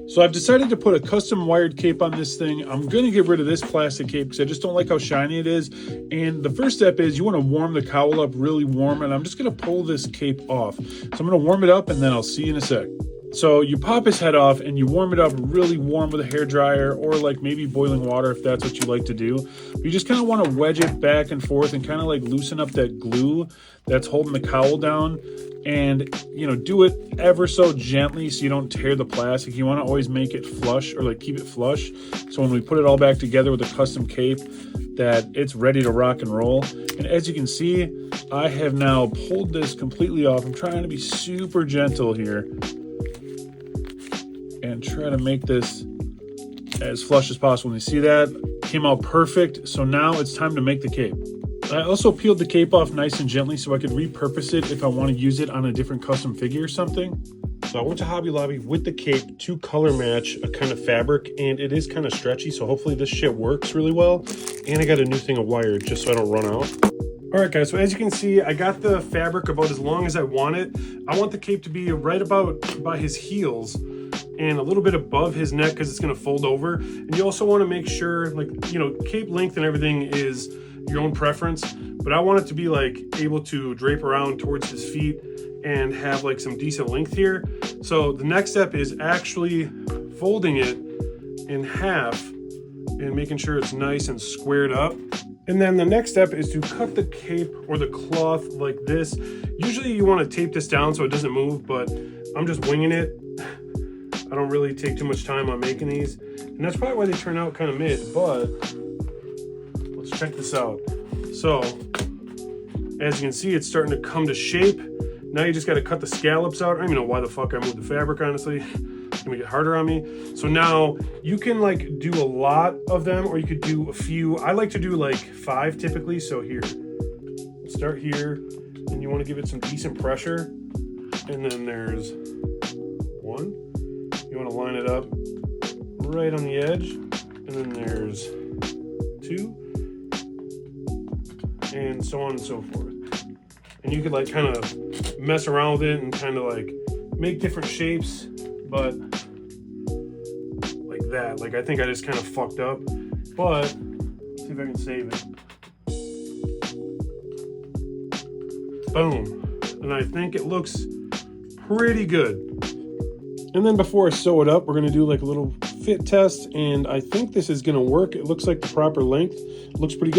So I've decided to put a custom wired cape on this thing. I'm going to get rid of this plastic cape because I just don't like how shiny it is. And the first step is you want to warm the cowl up really warm, and I'm just going to pull this cape off. So I'm going to warm it up and then I'll see you in a sec. So you pop his head off and you warm it up really warm with a hair dryer or like maybe boiling water if that's what you like to do. You just kind of want to wedge it back and forth and kind of like loosen up that glue that's holding the cowl down. And, you know, do it ever so gently so you don't tear the plastic. You want to always make it flush or like keep it flush. So when we put it all back together with a custom cape, that it's ready to rock and roll. And as you can see, I have now pulled this completely off. I'm trying to be super gentle here and try to make this as flush as possible. And you see that came out perfect. So now it's time to make the cape. I also peeled the cape off nice and gently so I could repurpose it if I want to use it on a different custom figure or something. So I went to Hobby Lobby with the cape to color match a kind of fabric, and it is kind of stretchy, so hopefully this shit works really well. And I got a new thing of wire just so I don't run out. All right, guys, so as you can see, I got the fabric about as long as I want it. I want the cape to be right about by his heels and a little bit above his neck because it's going to fold over. And you also want to make sure, like, you know, cape length and everything is your own preference, but I want it to be like able to drape around towards his feet and have like some decent length here. So the next step is actually folding it in half and making sure it's nice and squared up. And then the next step is to cut the cape or the cloth like this. Usually you want to tape this down so it doesn't move, but I'm just winging it. I don't really take too much time on making these, and that's probably why they turn out kind of mid, but let's check this out. So as you can see, it's starting to come to shape. Now you just got to cut the scallops out. I don't even know why the fuck I moved the fabric, honestly. It's gonna make it harder on me. So now you can like do a lot of them, or you could do a few. I like to do like 5 typically. So here, start here, and you want to give it some decent pressure. And then there's 1. You want to line it up right on the edge. And then there's 2. And so on and so forth. And you could like kind of mess around with it and kind of like make different shapes, but like that. Like I think I just kind of fucked up, but let's see if I can save it. Boom. And I think it looks pretty good. And then before I sew it up, we're gonna do like a little fit test, and I think this is gonna work. It looks like the proper length. It looks pretty good.